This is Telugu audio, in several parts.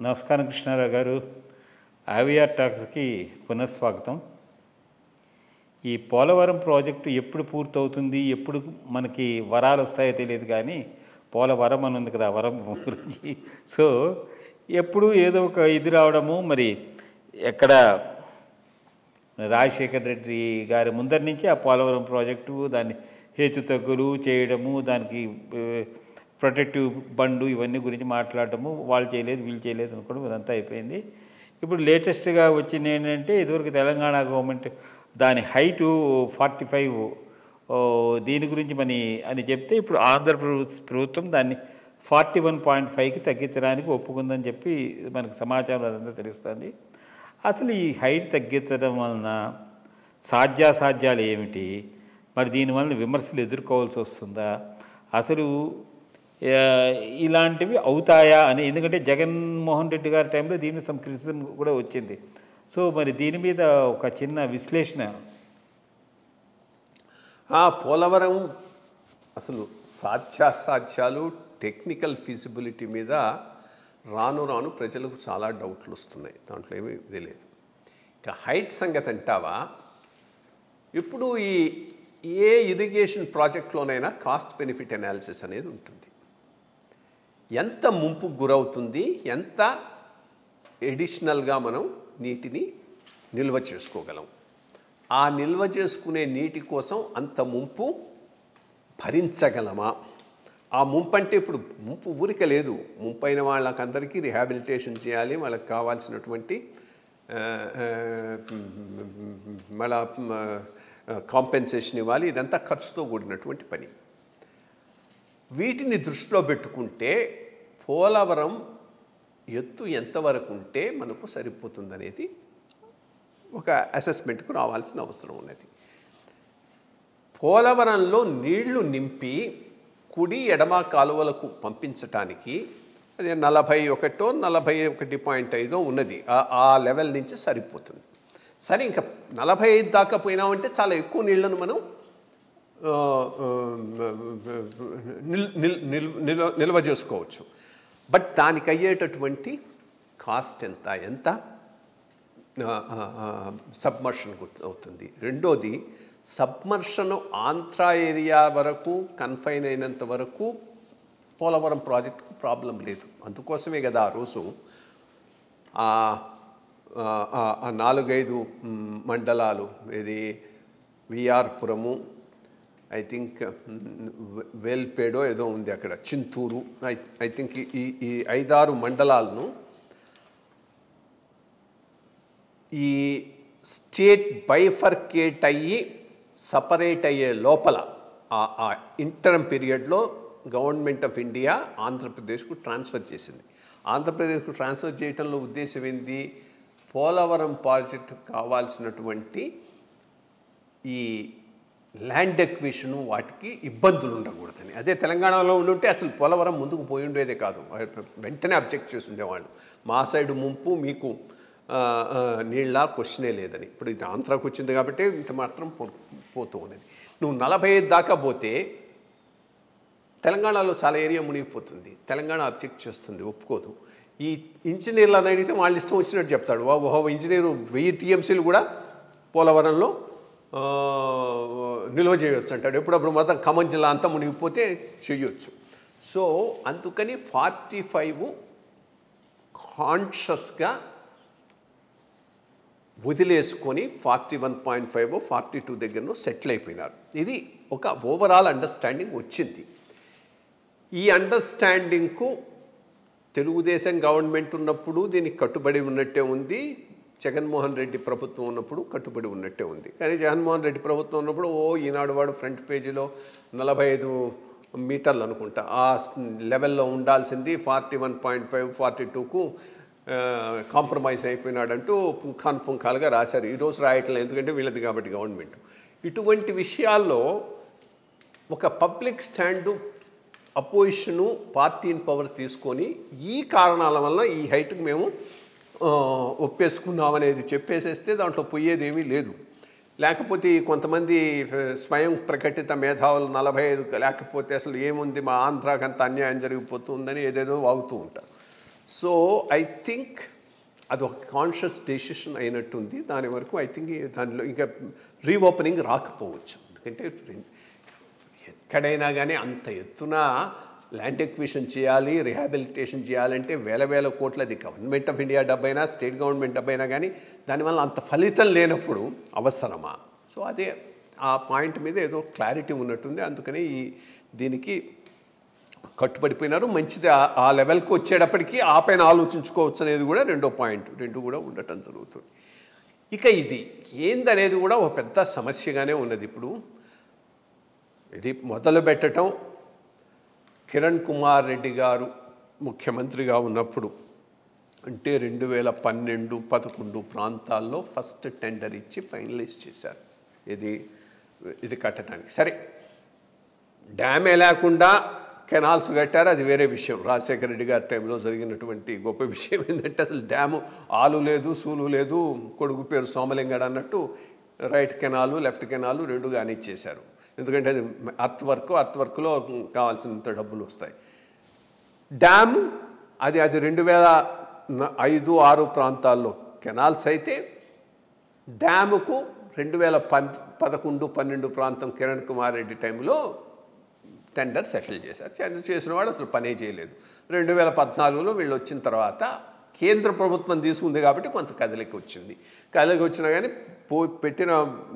నమస్కారం కృష్ణారావు గారు. ఐవీఆర్ టాక్స్కి పునఃస్వాగతం. ఈ పోలవరం ప్రాజెక్టు ఎప్పుడు పూర్తవుతుంది, ఎప్పుడు మనకి వరాలు వస్తాయో తెలియదు, కానీ పోలవరం అని ఉంది కదా, వరం గురించి. సో ఎప్పుడు ఏదో ఒక ఇది రావడము, మరి ఎక్కడ రాజశేఖర్ రెడ్డి గారి ముందరి నుంచి ఆ పోలవరం ప్రాజెక్టు దాన్ని హేతుతగ్గులు చేయడము, దానికి ప్రొటెక్టివ్ బండు ఇవన్నీ గురించి మాట్లాడటము, వాళ్ళు చేయలేదు వీళ్ళు చేయలేదు అనుకోవడం ఇదంతా అయిపోయింది. ఇప్పుడు లేటెస్ట్గా వచ్చింది ఏంటంటే, ఇదివరకు తెలంగాణ గవర్నమెంట్ దాని హైటు 45 దీని గురించి అని చెప్తే, ఇప్పుడు ఆంధ్రప్రదేశ్ ప్రభుత్వం దాన్ని 41.5కి తగ్గించడానికి ఒప్పుకుందని చెప్పి మనకు సమాచారం అదంతా తెలుస్తుంది. అసలు ఈ హైట్ తగ్గించడం వలన సాధ్యాసాధ్యాలు ఏమిటి, మరి దీనివల్ల విమర్శలు ఎదుర్కోవాల్సి వస్తుందా, అసలు ఇలాంటివి అవుతాయా అని. ఎందుకంటే జగన్మోహన్ రెడ్డి గారి టైంలో దీని మీద సమ్ క్రిటిసిజం కూడా వచ్చింది. సో మరి దీని మీద ఒక చిన్న విశ్లేషణ. పోలవరం అసలు సాధ్యాసాధ్యాలు టెక్నికల్ ఫీజిబిలిటీ మీద రాను రాను ప్రజలకు చాలా డౌట్లు వస్తున్నాయి, దాంట్లో ఏమీ తెలియదు. ఇక హైట్ సంగతి అంటావా, ఇప్పుడు ఏ ఇరిగేషన్ ప్రాజెక్ట్లోనైనా కాస్ట్ బెనిఫిట్ అనాలిసిస్ అనేది ఉంటుంది. ఎంత ముంపుకు గురవుతుంది, ఎంత ఎడిషనల్గా మనం నీటిని నిల్వ చేసుకోగలం, ఆ నిల్వ చేసుకునే నీటి కోసం అంత ముంపు భరించగలమా. ఆ ముంపు అంటే ఇప్పుడు ముంపు ఊరిక లేదు, ముంపు అయిన వాళ్ళకందరికీ రిహాబిలిటేషన్ చేయాలి, వాళ్ళకి కావాల్సినటువంటి మళ్ళా కాంపెన్సేషన్ ఇవ్వాలి, ఇదంతా ఖర్చుతో కూడినటువంటి పని. వీటిని దృష్టిలో పెట్టుకుంటే పోలవరం ఎత్తు ఎంతవరకు ఉంటే మనకు సరిపోతుందనేది ఒక అసెస్మెంట్కు రావాల్సిన అవసరం ఉన్నది. పోలవరంలో నీళ్లు నింపి కుడి ఎడమ కాలువలకు పంపించటానికి అది 41 41.5 ఉన్నది, ఆ లెవెల్ నుంచి సరిపోతుంది. సరే, ఇంకా 45 దాకా పోయినామంటే చాలా ఎక్కువ నీళ్లను మనం నిల్వ చేసుకోవచ్చు. బట్ దానికి అయ్యేటటువంటి కాస్ట్ ఎంత సబ్మర్షన్ అవుతుంది. రెండోది, సబ్మర్షన్ ఆంధ్ర ఏరియా వరకు కన్ఫైన్ అయినంత వరకు పోలవరం ప్రాజెక్టుకు ప్రాబ్లం లేదు. అందుకోసమే కదా ఆ రోజు 4-5 మండలాలు, ఇది విఆర్పురము, ఐ థింక్ వేల్పేడో ఏదో ఉంది అక్కడ, చింతూరు, ఐ థింక్ ఈ 5-6 మండలాలను ఈ స్టేట్ బైఫర్కేట్ అయ్యి సపరేట్ అయ్యే లోపల ఆ ఇంటర్మ్ పీరియడ్లో గవర్నమెంట్ ఆఫ్ ఇండియా ఆంధ్రప్రదేశ్కు ట్రాన్స్ఫర్ చేసింది. ఆంధ్రప్రదేశ్కు ట్రాన్స్ఫర్ చేయడంలో ఉద్దేశం ఏంది, పోలవరం ప్రాజెక్టు కావాల్సినటువంటి ఈ ల్యాండ్ ఎక్విషను వాటికి ఇబ్బందులు ఉండకూడదని. అదే తెలంగాణలో ఉండుంటే అసలు పోలవరం ముందుకు పోయి ఉండేదే కాదు, వెంటనే అబ్జెక్ట్ చేసి ఉండేవాళ్ళు. మా సైడు ముంపు, మీకు నీళ్ళ క్వశ్చనే లేదని. ఇప్పుడు ఇది ఆంధ్రాకు వచ్చింది కాబట్టి ఇంత మాత్రం పోతూ ఉన్నది. నువ్వు 45 దాకా పోతే తెలంగాణలో చాలా ఏరియా మునిగిపోతుంది, తెలంగాణ అబ్జెక్ట్ చేస్తుంది, ఒప్పుకోదు. ఈ ఇంజనీర్లను అడిగితే వాళ్ళు ఇష్టం వచ్చినట్టు చెప్తాడు. ఓహో, ఇంజనీరు 1000 టీఎంసీలు కూడా పోలవరంలో నిల్వ చేయవచ్చు అంటాడు. ఎప్పుడప్పుడు మాత్రం ఖమ్మం జిల్లా అంతా మునిగిపోతే చేయొచ్చు. సో అందుకని 45 కాన్షియస్గా వదిలేసుకొని 41.5 42 దగ్గరలో సెటిల్ అయిపోయినారు. ఇది ఒక ఓవరాల్ అండర్స్టాండింగ్ వచ్చింది. ఈ అండర్స్టాండింగ్కు తెలుగుదేశం గవర్నమెంట్ ఉన్నప్పుడు దీనికి కట్టుబడి ఉన్నట్టే ఉంది, జగన్మోహన్ రెడ్డి ప్రభుత్వం ఉన్నప్పుడు కట్టుబడి ఉన్నట్టే ఉంది. కానీ జగన్మోహన్ రెడ్డి ప్రభుత్వం ఉన్నప్పుడు ఈనాడు వాడు ఫ్రంట్ పేజీలో 45 మీటర్లు అనుకుంటా ఆ లెవెల్లో ఉండాల్సింది 41.5 42కు కాంప్రమైజ్ అయిపోయినాడంటూ పుంఖాలుగా రాశారు. ఈరోజు రాయట్లేదు, ఎందుకంటే వీళ్ళది కాబట్టి గవర్నమెంట్. ఇటువంటి విషయాల్లో ఒక public stand, opposition, party in power తీసుకొని ఈ కారణాల వల్ల ఈ హైట్కి మేము ఒప్పేసుకున్నామనేది చెప్పేసేస్తే దాంట్లో పోయేదేమీ లేదు. లేకపోతే కొంతమంది స్వయం ప్రకటిత మేధావులు 45 లేకపోతే అసలు ఏముంది, మా ఆంధ్రాకి అంత అన్యాయం జరిగిపోతుందని ఏదేదో వాగుతూ ఉంటారు. సో ఐ థింక్ అది ఒక కాన్షియస్ డెసిషన్ అయినట్టుంది. దాని వరకు ఐ థింక్ దానిలో ఇంకా రీఓపెనింగ్ రాకపోవచ్చు. ఎందుకంటే ఎక్కడైనా కానీ అంత ఎత్తున ల్యాండ్ ఎక్విషన్ చేయాలి, రిహాబిలిటేషన్ చేయాలంటే వేల కోట్లు, అది గవర్నమెంట్ ఆఫ్ ఇండియా డబ్బైనా స్టేట్ గవర్నమెంట్ డబ్బైనా కానీ దానివల్ల అంత ఫలితం లేనప్పుడు అవసరమా? సో అదే ఆ పాయింట్ మీద ఏదో క్లారిటీ ఉన్నట్టుంది. అందుకని దీనికి కట్టుబడిపోయినారు. మంచిది, ఆ లెవెల్కి వచ్చేటప్పటికి ఆ పైన ఆలోచించుకోవచ్చు అనేది కూడా రెండో పాయింట్. రెండు కూడా ఉండటం జరుగుతుంది. ఇక ఇది ఏందనేది కూడా ఒక పెద్ద సమస్యగానే ఉన్నది. ఇప్పుడు ఇది మొదలు పెట్టడం కిరణ్ కుమార్ రెడ్డి గారు ముఖ్యమంత్రిగా ఉన్నప్పుడు, అంటే 2012-11 ప్రాంతాల్లో ఫస్ట్ టెండర్ ఇచ్చి ఫైనలైజ్ చేశారు ఇది కట్టడానికి. సరే, డ్యామే లేకుండా కెనాల్స్ కట్టారు, అది వేరే విషయం. రాజశేఖర రెడ్డి గారి టైంలో జరిగినటువంటి గొప్ప విషయం ఏంటంటే అసలు డ్యాము ఆలు లేదు, సూలు లేదు, కొడుకు పేరు సోమలింగడు అన్నట్టు రైట్ కెనాలు లెఫ్ట్ కెనాలు రెండు కానీ ఇచ్చేశారు. ఎందుకంటే అది అర్త్ వర్క్లో కావాల్సినంత డబ్బులు వస్తాయి. డ్యామ్ అది 2005-6 ప్రాంతాల్లో కెనాల్స్ అయితే, డ్యాముకు 2011-12 ప్రాంతం కిరణ్ కుమార్ రెడ్డి టైంలో టెండర్ సెటిల్ చేశారు. టెండర్ చేసిన వాడు అసలు పనే చేయలేదు. 2014లో వీళ్ళు వచ్చిన తర్వాత కేంద్ర ప్రభుత్వం తీసుకుంది కాబట్టి కొంత కదలిక వచ్చింది. కదలిక వచ్చినా కానీ పెట్టిన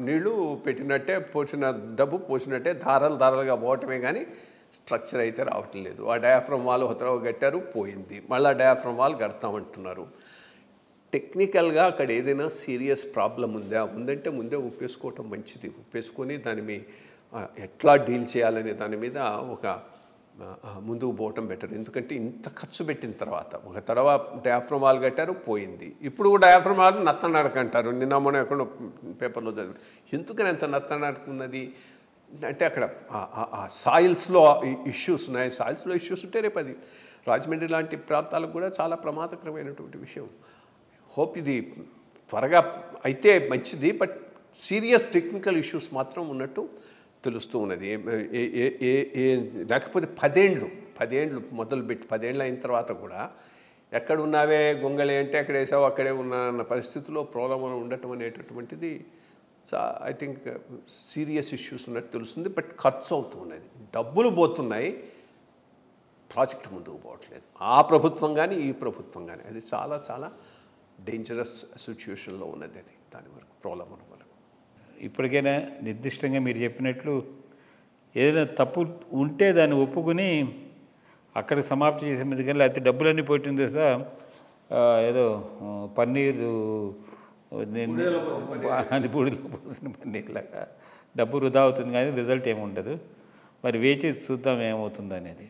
నీళ్లు పెట్టినట్టే, పోసిన డబ్బు పోసినట్టే ధారలుగా పోవటమే కానీ స్ట్రక్చర్ అయితే రావటం లేదు. ఆ డయాఫ్రమ్ వాల్ హొతరవ కట్టారు, పోయింది. మళ్ళీ డయాఫ్రమ్ వాల్ కడతామంటున్నారు. టెక్నికల్గా అక్కడ ఏదైనా సీరియస్ ప్రాబ్లం ఉందంటే ముందే ఒప్పేసుకోవటం మంచిది. ఒప్పేసుకొని దాని మీద ఎట్లా డీల్ చేయాలనే దాని మీద ఒక ముందుకు పోవటం బెటర్. ఎందుకంటే ఇంత ఖర్చు పెట్టిన తర్వాత ఒక తర్వాత డయాఫ్రమ్ వాల్ కట్టారు, పోయింది. ఇప్పుడు డయాఫ్రమ్ వాల్ నత్తనడక అంటారు. నిన్న మొన్న ఎక్కడో పేపర్లో చదివి. ఎందుకని అంత నత్తనడక ఉన్నది అంటే అక్కడ సాయిల్స్లో ఇష్యూస్ ఉన్నాయి. సాయిల్స్లో ఇష్యూస్ ఉంటే రేపు అది రాజమండ్రి లాంటి ప్రాంతాలకు కూడా చాలా ప్రమాదకరమైనటువంటి విషయం. హోప్ ఇది త్వరగా అయితే మంచిది. బట్ సీరియస్ టెక్నికల్ ఇష్యూస్ మాత్రం ఉన్నట్టు తెలుస్తూ ఉన్నది. లేకపోతే 10 ఏళ్ళు మొదలుపెట్టి 10 ఏళ్ళు అయిన తర్వాత కూడా ఎక్కడ ఉన్నావే గొంగళి అంటే అక్కడ వేసావు, అక్కడే ఉన్నా అన్న పరిస్థితిలో ప్రాబ్లం ఉండటం అనేటటువంటిది ఐ థింక్ సీరియస్ ఇష్యూస్ ఉన్నట్టు తెలుస్తుంది. బట్ ఖర్చు అవుతూ ఉన్నది, డబ్బులు పోతున్నాయి, ప్రాజెక్ట్ ముందుకు పోవట్లేదు. ఆ ప్రభుత్వం కానీ ఈ ప్రభుత్వం కానీ అది చాలా చాలా డేంజరస్ సిచ్యువేషన్లో ఉన్నది. అది దాని వరకు ప్రాబ్లం ఉన్న వరకు ఇప్పటికైనా నిర్దిష్టంగా మీరు చెప్పినట్లు ఏదైనా తప్పు ఉంటే దాన్ని ఒప్పుకుని అక్కడికి సమాప్తి చేసే మీద కానీ, లేకపోతే డబ్బులన్నీ పోయింది తెలుసా, ఏదో పన్నీరు అది బూడిలో పోసిన పన్నీర్లాగా డబ్బు వృధా అవుతుంది కానీ రిజల్ట్ ఏముండదు. మరి వేచి చూద్దాం ఏమవుతుంది అనేది.